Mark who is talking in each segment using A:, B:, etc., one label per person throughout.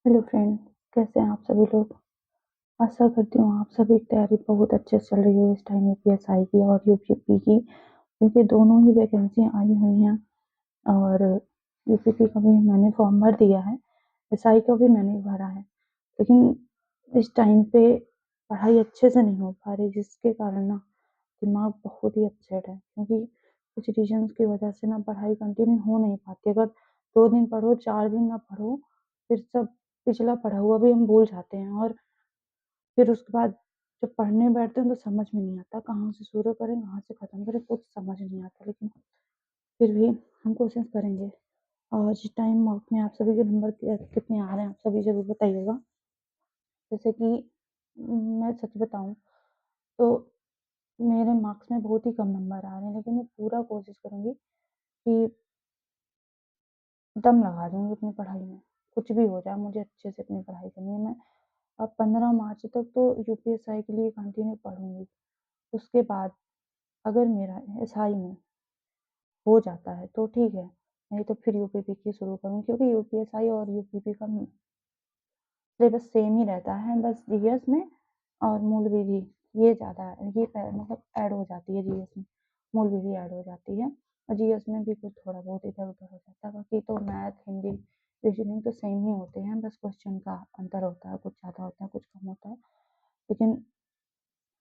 A: Hello friend, कैसे हैं आप सभी लोग? आशा करती हूँ आप सभी की तैयारी बहुत अच्छे से चल रही हो इस टाइम यूपीएसआई की और यूपीपी की, क्योंकि दोनों ही वैकेंसियाँ आई हुई हैं। और यूपीपी का भी मैंने फॉर्म भर दिया है, एसआई का भी मैंने भरा है। लेकिन इस टाइम पे पढ़ाई अच्छे से नहीं हो पा रही, जिसके कारण ना दिमाग बहुत ही अपसेट है, क्योंकि कुछ रीजंस की वजह से ना पढ़ाई कंटिन्यू हो नहीं पाती। अगर 2 दिन पढ़ो, 4 दिन ना पढ़ो, फिर सब पिछला पढ़ा हुआ भी हम भूल जाते हैं। और फिर उसके बाद जब पढ़ने बैठते हैं तो समझ में नहीं आता कहाँ से शुरू करें, कहाँ से ख़त्म करें, कुछ समझ नहीं आता। लेकिन फिर भी हम कोशिश करेंगे। और जिस टाइम मॉक में आप सभी के नंबर कितने आ रहे हैं, आप सभी ज़रूर बताइएगा। जैसे कि मैं सच बताऊँ तो मेरे मार्क्स में बहुत ही कम नंबर आ रहे हैं, लेकिन मैं पूरा कोशिश करूँगी कि दम लगा दूँगी अपनी पढ़ाई में। कुछ भी हो जाए, मुझे अच्छे से अपनी पढ़ाई करनी है। मैं अब 15 मार्च तक तो यूपीएसआई के लिए कंटिन्यू पढ़ूँगी। उसके बाद अगर मेरा एसआई में हो जाता है तो ठीक है, नहीं तो फिर यूपीपी की शुरू करूँ, क्योंकि यूपीएसआई और यूपीपी का सिलेबस सेम ही रहता है, बस जीएस में और मूल विधि ये ज़्यादा ये मतलब ऐड हो जाती है जीएस में, मूल विधि ऐड हो जाती है। और जीएस में भी कुछ थोड़ा बहुत इधर-उधर हो जाता है, बाकी तो मैथ, हिंदी, रीजनिंग तो सेम ही होते हैं, बस क्वेश्चन का अंतर होता है, कुछ ज़्यादा होता है, कुछ कम होता है। लेकिन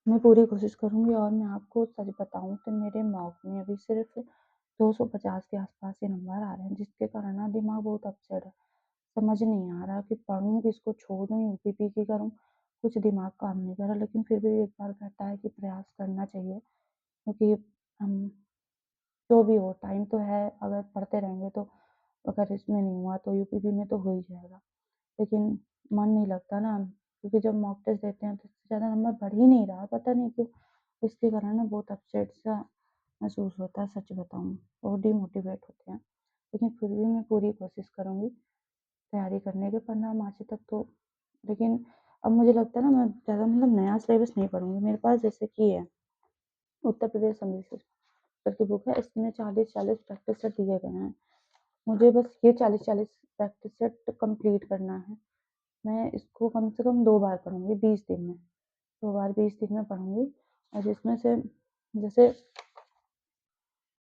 A: मैं पूरी कोशिश करूँगी। और मैं आपको सच बताऊँ तो मेरे मॉक में अभी सिर्फ़ 250 के आस-पास ही नंबर आ रहे हैं, जिसके कारण ना दिमाग बहुत अपसेट है। समझ नहीं आ रहा कि पढ़ूँ किसको, छोड़ूँ, यूपीपी की करूँ, कुछ दिमाग काम नहीं कर रहा। लेकिन फिर भी एक बार कहता है कि प्रयास करना चाहिए, क्योंकि हम जो भी हो टाइम तो है, अगर पढ़ते रहेंगे तो अगर इसमें नहीं हुआ तो यूपीपी में तो हो ही जाएगा। लेकिन मन नहीं लगता ना, क्योंकि जब मॉक टेस्ट देते हैं तो इससे ज़्यादा नंबर बढ़ ही नहीं रहा, पता नहीं क्यों? इसके कारण ना बहुत अपसेट सा महसूस होता है, सच बताऊँ, बहुत डिमोटिवेट होते हैं। लेकिन फिर भी मैं पूरी कोशिश करूँगी तैयारी करने के 15 मार्च तक तो। लेकिन अब मुझे लगता है ना, मैं ज़्यादा मतलब नया सिलेबस नहीं पढ़ूँगी। मेरे पास जैसे कि है उत्तर प्रदेश संघ की बुक है, इसमें 40-40 प्रैक्टिस सेट दिए गए हैं। मुझे बस ये 40-40 प्रैक्टिस सेट कंप्लीट करना है। मैं इसको कम से कम 2 बार पढ़ूँगी 20 दिन में, 2 बार 20 दिन में पढ़ूँगी। और जिसमें से जैसे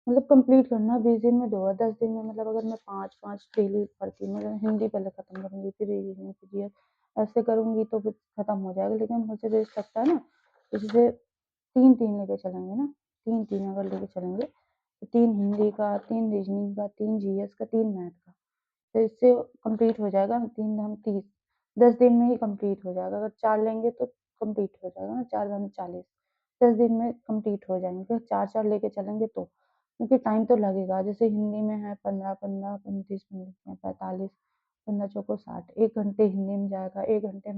A: मतलब कंप्लीट करना 20 दिन में 2 और 10 दिन में, मतलब अगर मैं 5-5 डेली पढ़ती हूँ, मतलब हिंदी पहले खत्म करूँगी, फिर रीजनिंग, फिर जीएस, ऐसे करूँगी तो फिर खत्म हो जाएगा। लेकिन मुझे बेस्ट लगता है ना, जैसे 3-3 लेके चलेंगे ना, 3-3 अगर लेके चलेंगे तो 3 हिंदी का, 3 रीजनिंग का, 3 जीएस का, 3 मैथ का, तो इससे कंप्लीट हो जाएगा 3 दाम 30, 10 दिन में ही कंप्लीट हो जाएगा। अगर 4 लेंगे तो कंप्लीट हो जाएगा ना, 4 दाम 40, 10 दिन में कंप्लीट हो जाएँगे। 4-4 लेके चलेंगे तो, क्योंकि टाइम तो लगेगा। जैसे हिंदी में है 15-15, 25-25 या 45, 15 चौको 60, 1 घंटे हिंदी में जाएगा, 1 घंटे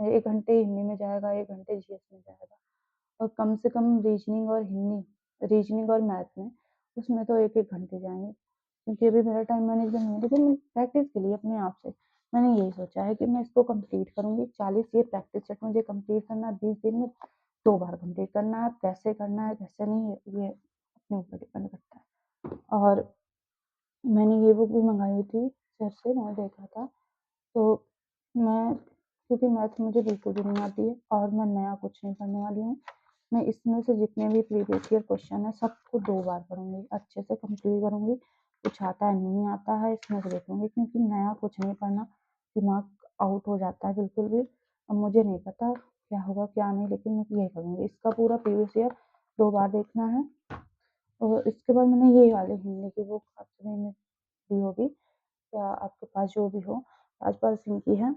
A: 1 घंटे हिंदी में जाएगा, 1 घंटे जीएस में जाएगा। और कम से कम रीजनिंग और मैथ में, उसमें तो 1-1 घंटे जाएँगे। क्योंकि अभी मेरा टाइम मैनेजमेंट नहीं है, लेकिन मैं प्रैक्टिस के लिए अपने आप से मैंने यही सोचा है कि मैं इसको कंप्लीट करूँगी। 40 ये प्रैक्टिस सेट मुझे कंप्लीट करना है 20 दिन में, 2 बार कंप्लीट करना है। अब कैसे करना है, कैसे नहीं, ये अपने ऊपर डिपेंड करता है। और मैंने ये बुक भी मँगाई हुई थी सर से, मैंने देखा था। तो मैं, क्योंकि मैथ मुझे बिल्कुल भी नहीं आती है और मैं नया कुछ नहीं पढ़ने वाली हूँ। मैं इसमें से जितने भी प्रीवियस ईयर क्वेश्चन हैं सबको 2 बार पढ़ूँगी, अच्छे से कंप्लीट करूँगी। कुछ आता है, नहीं आता है, इसमें से देखूँगी, क्योंकि नया कुछ नहीं पढ़ना, दिमाग आउट हो जाता है बिल्कुल भी। अब मुझे नहीं पता क्या होगा क्या नहीं, लेकिन मैं यही करूँगी। इसका पूरा प्रीवियस ईयर 2 बार देखना है। और इसके बाद मैंने ये वाली हिंदी की बुक आप सभी ने ली होगी, या आपके पास जो भी हो, राजपाल सिंह की है,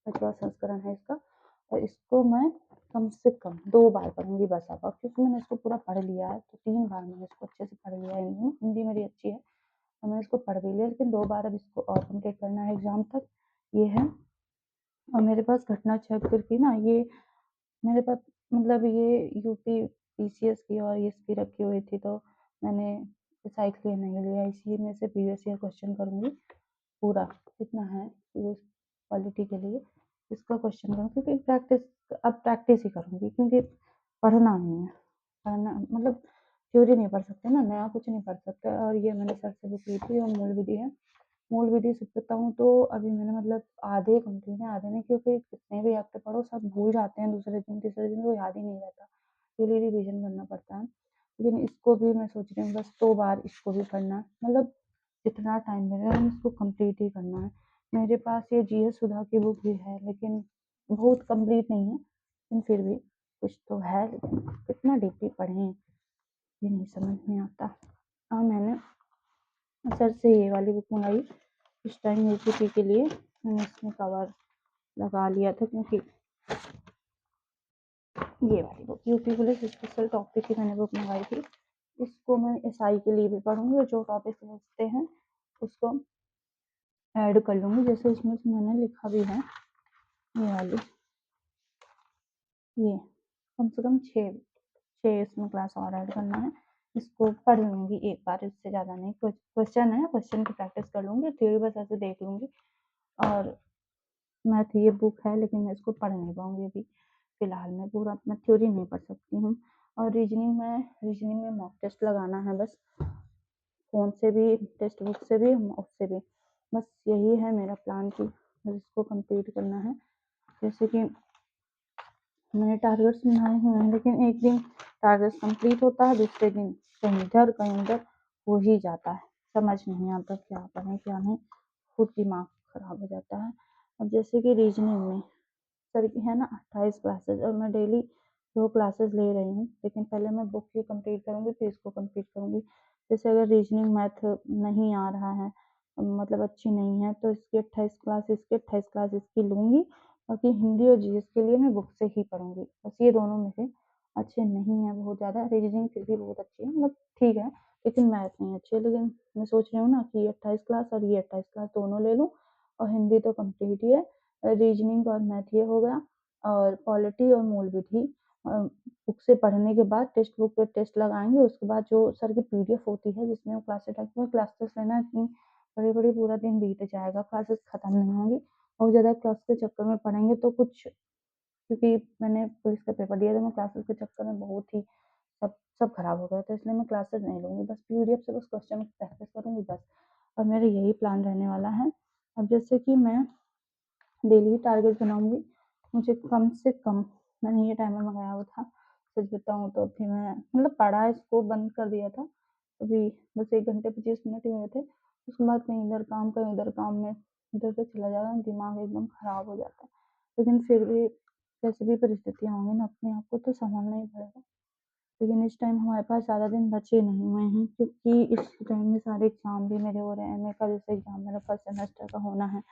A: 5वाँ संस्करण है इसका। और इसको मैं कम से कम 2 बार पढ़ूँगी बस अब, क्योंकि मैंने इसको पूरा पढ़ लिया है, तो 3 बार मैंने इसको अच्छे से पढ़ लिया है। हिंदी में, हिंदी मेरी अच्छी है, तो मैंने इसको पढ़ भी लिया, लेकिन 2 बार अब इसको और कंप्लीट करना है एग्ज़ाम तक, ये है। और मेरे पास घटना चक्र की ना ये मेरे पास मतलब ये यूपी पीसीएस की और इसकी रखी हुई थी, तो मैंने एसआई के लिए नहीं लिया। इसी में से प्रीवियस ईयर क्वेश्चन करूँगी पूरा, जितना है प्रीवियस पॉलिटी के लिए इसका क्वेश्चन करूँ, क्योंकि प्रैक्टिस ही करूँगी, क्योंकि पढ़ना नहीं है। पढ़ना मतलब थ्योरी नहीं पढ़ सकते ना, नया कुछ नहीं पढ़ सकते। और ये मैंने सर से बुक ली थी और मूल विधि है, मूल विधि सच बताऊँ तो अभी मैंने मतलब आधे कंप्लीट हैं, आधे नहीं, क्योंकि कितने भी एक्ट पढ़ो सब भूल जाते हैं दूसरे दिन, तीसरे दिन वो याद ही नहीं रहता। डेली रिवीजन करना पड़ता है। लेकिन इसको भी मैं सोच रही हूँ बस 2 बार इसको भी पढ़ना है। मतलब जितना टाइम मिलेगा हमें इसको कंप्लीट ही करना है। मेरे पास ये जीएस सुधा की बुक भी है, लेकिन बहुत कंप्लीट नहीं है, लेकिन फिर भी कुछ तो है, लेकिन कितना डीपली पढ़ें ये नहीं समझ में आता। मैंने सर से ये वाली बुक मंगाई इस टाइम यूपीटी के लिए। मैंने इसमें कवर लगा लिया था, क्योंकि ये वाली book UP police special topic की मैंने बुक मंगाई थी। इसको मैं एसआई के लिए भी पढ़ूंगी और जो टॉपिक समझते हैं उसको ऐड कर लूंगी। जैसे इसमें से मैंने लिखा भी है ये वाली, ये कम से कम छः छः इसमें क्लास और ऐड करना है। इसको पढ़ लूंगी एक बार, इससे ज़्यादा नहीं। क्वेश्चन है, क्वेश्चन की प्रैक्टिस कर लूंगी, थ्योरी बस ऐसे देख लूंगी। और मैथ ये बुक है, लेकिन मैं इसको पढ़ नहीं पाऊंगी अभी फिलहाल में, पूरा मैं थ्योरी नहीं पढ़ सकती हूँ। और रीजनिंग में मॉक टेस्ट लगाना है बस, फ़ोन से भी, टेक्स्ट बुक से भी, उससे भी। बस यही है मेरा प्लान कि बस इसको कंप्लीट करना है। जैसे कि मैंने टारगेट्स बनाए हुए हैं, लेकिन एक दिन टारगेट्स कंप्लीट होता है, दूसरे दिन कहीं इधर कहीं उधर हो ही जाता है। समझ नहीं आता क्या करें क्या नहीं, खुद दिमाग खराब हो जाता है। अब जैसे कि रीजनिंग में सर की है ना 28 क्लासेस, और मैं डेली 2 क्लासेस ले रही हूँ, लेकिन पहले मैं बुक ही कंप्लीट करूँगी फिर इसको कंप्लीट करूँगी। जैसे अगर रीजनिंग मैथ नहीं आ रहा है, मतलब अच्छी नहीं है, तो इसकी 28 क्लास, इसकी 28 क्लास इसकी लूँगी। बाकी हिंदी और जीएस के लिए मैं बुक से ही पढ़ूँगी। बस ये दोनों में से अच्छे नहीं हैं बहुत ज़्यादा, रीजनिंग फिर भी बहुत अच्छी है, मतलब ठीक है, लेकिन मैथ नहीं अच्छी है। लेकिन मैं सोच रही हूँ ना कि ये 28 क्लास और ये 28 क्लास दोनों ले लूँ, और हिंदी तो कंप्लीट ही है। रीजनिंग और मैथ ये हो गया, और पॉलिटी और मूल विधि बुक से पढ़ने के बाद टेक्स्ट बुक पे टेस्ट लगाएँगे। उसके बाद जो सर की पीडीएफ होती है जिसमें वो क्लासेस लगती हैं, क्लासेस लेना इतनी बड़ी-बड़ी पूरा दिन बीत जाएगा, क्लासेस खत्म नहीं होंगी। और ज़्यादा क्लास के चक्कर में पढ़ेंगे तो कुछ, क्योंकि मैंने पुलिस का पेपर दिया था, मैं क्लासेस के चक्कर में बहुत ही सब सब खराब हो गया था, इसलिए मैं क्लासेस नहीं लूँगी। बस पीडीएफ से बस क्वेश्चन की प्रैक्टिस करूँगी बस, और मेरा यही प्लान रहने वाला है। अब जैसे कि मैं डेली टारगेट बनाऊँगी, मुझे कम से कम, मैंने ये टाइमर मंगाया हुआ था, सच बताऊँ तो अभी मैं मतलब पढ़ा इसको बंद कर दिया था, अभी बस 1 घंटे 25 मिनट ही हुए थे। उसके बाद कहीं इधर काम, कहीं उधर काम में इधर-उधर चला जा रहा है, दिमाग एकदम खराब हो जाता है। लेकिन फिर भी जैसे भी परिस्थितियाँ होंगी ना, अपने आप को तो सँभालना ही पड़ेगा। लेकिन इस टाइम हमारे पास ज़्यादा दिन बचे नहीं हुए हैं, क्योंकि इस टाइम में सारे एग्ज़ाम भी मेरे हो रहे हैं। एमए का जैसे एग्ज़ाम मेरा फर्स्ट सेमेस्टर का होना है,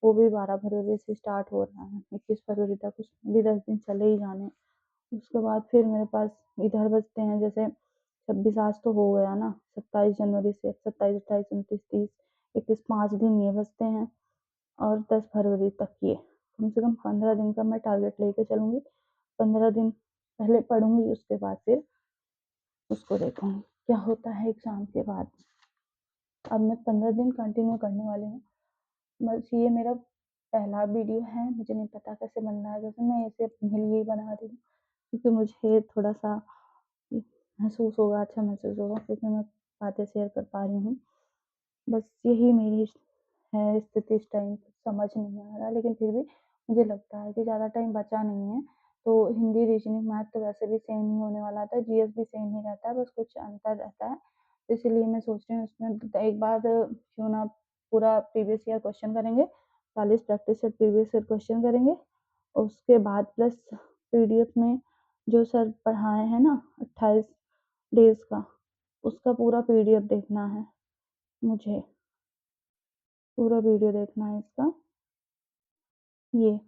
A: वो भी 12 फरवरी से स्टार्ट हो रहा है, 21 फरवरी तक, उसमें भी 10 दिन चले ही जाने। उसके बाद फिर मेरे पास इधर बचते हैं, जैसे 26 आज तो हो गया ना, 27 जनवरी से 27, 28, 29, 30, 31, 5 दिन ये बचते हैं, और 10 फरवरी तक ये। कम से कम 15 दिन का मैं टारगेट लेके चलूँगी। 15 दिन पहले पढ़ूँगी, उसके बाद फिर उसको देखूँगी क्या होता है एग्ज़ाम के बाद। अब मैं 15 दिन कंटिन्यू करने वाली हूँ। बस ये मेरा पहला वीडियो है, मुझे नहीं पता कैसे बन रहा है, जैसे मैं इसे अपने लिए ही बना रही हूँ, क्योंकि मुझे थोड़ा-सा महसूस होगा, अच्छा महसूस होगा, क्योंकि मैं बातें शेयर कर पा रही हूँ। बस यही मेरी है स्थिति इस टाइम, समझ नहीं आ रहा, लेकिन फिर भी मुझे लगता है कि ज़्यादा टाइम बचा नहीं है, तो हिंदी, रीजनिंग, मैथ तो वैसे भी सेम ही होने वाला था, जीएस भी सेम ही रहता है, बस कुछ अंतर रहता है। इसीलिए मैं सोच रही हूँ इसमें एक बार क्यों ना पूरा प्रीवियस ईयर क्वेश्चन करेंगे, 40 practice set previous year question करेंगे, और उसके बाद प्लस पीडीएफ में जो सर पढ़ाए हैं ना 28 डेज़ का, उसका पूरा पीडीएफ देखना है मुझे, पूरा वीडियो देखना है इसका। ये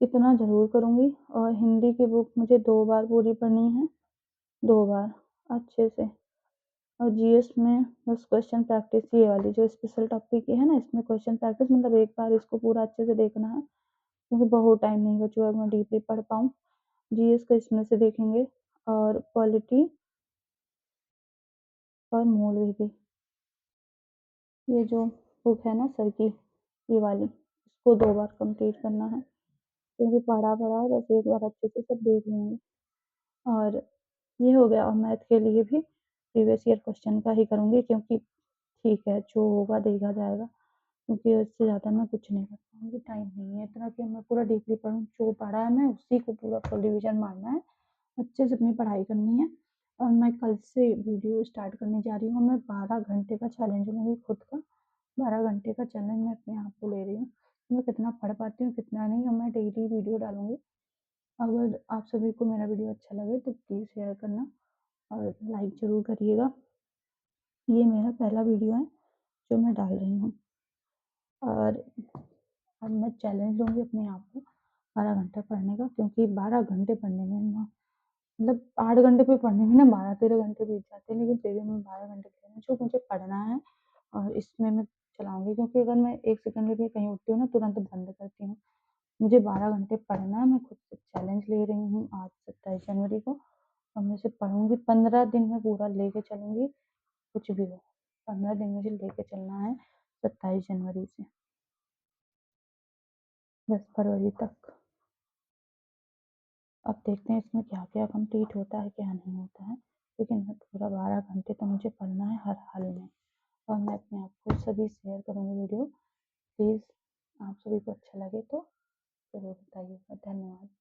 A: इतना ज़रूर करूँगी, और हिंदी की बुक मुझे 2 बार पूरी पढ़नी है, 2 बार अच्छे से। और जीएस में बस क्वेश्चन प्रैक्टिस, ये वाली जो स्पेशल टॉपिक की है ना, इसमें क्वेश्चन प्रैक्टिस, मतलब एक बार इसको पूरा अच्छे से देखना है, क्योंकि बहुत टाइम नहीं बचा है मैं डीपली पढ़ पाऊँ। जीएस का इसमें से देखेंगे, और पॉलिटी और मूल विधि, ये जो बुक है ना सर की, ये वाली, इसको 2 बार कंप्लीट करना है, क्योंकि पढ़ा-पढ़ा है, बस एक बार अच्छे से सब देख लूँगी। और ये हो गया, और मैथ के लिए भी प्रीवियस ईयर क्वेश्चन का ही करूँगी, क्योंकि ठीक है, जो होगा देखा जाएगा, क्योंकि इससे ज़्यादा मैं कुछ नहीं कर पाऊँगी, टाइम नहीं है इतना कि मैं पूरा डीपली पढूँ। जो पढ़ा है मैं उसी को पूरा फुल रिवीजन मारना है, अच्छे से अपनी पढ़ाई करनी है और मैं कल से वीडियो स्टार्ट करने जा रही हूँ। मैं 12 घंटे का चैलेंज लूँगी खुद का, 12 घंटे का चैलेंज मैं अपने आप को ले रही हूँ। मैं कितना पढ़ पाती हूँ, कितना नहीं और मैं डेली वीडियो डालूँगी। अगर आप सभी को मेरा वीडियो अच्छा लगे तो प्लीज़ शेयर करना और लाइक ज़रूर करिएगा। ये मेरा पहला वीडियो है जो मैं डाल रही हूँ और अब मैं चैलेंज लूँगी अपने आप को 12 घंटा पढ़ने का, क्योंकि 12 घंटे पढ़ने में ना, मतलब 8 घंटे पे पढ़ने में ना 12-13 घंटे बीत जाते हैं, लेकिन फिर भी मैं 12 घंटे पढ़ रही हूँ, जो मुझे पढ़ना है और इसमें मैं चलाऊँगी, क्योंकि अगर मैं 1 सेकंड में भी कहीं उठती हूँ ना, तुरंत बंद करती हूँ। मुझे 12 घंटे पढ़ना है, मैं खुद से चैलेंज ले रही हूँ आज 27 जनवरी को और मैं इसे पढ़ूँगी, 15 दिन में पूरा लेके चलूँगी, कुछ भी हो। 15 दिन मुझे लेके चलना है 27 जनवरी से 10 फरवरी तक। अब देखते हैं इसमें क्या-क्या कंप्लीट होता है, क्या नहीं होता है। लेकिन मैं पूरा 12 घंटे तो मुझे पढ़ना है हर हाल में और मैं अपने आप को सभी शेयर करूँगी वीडियो। प्लीज़ आप सभी को अच्छा लगे तो ज़रूर बताइएगा। धन्यवाद।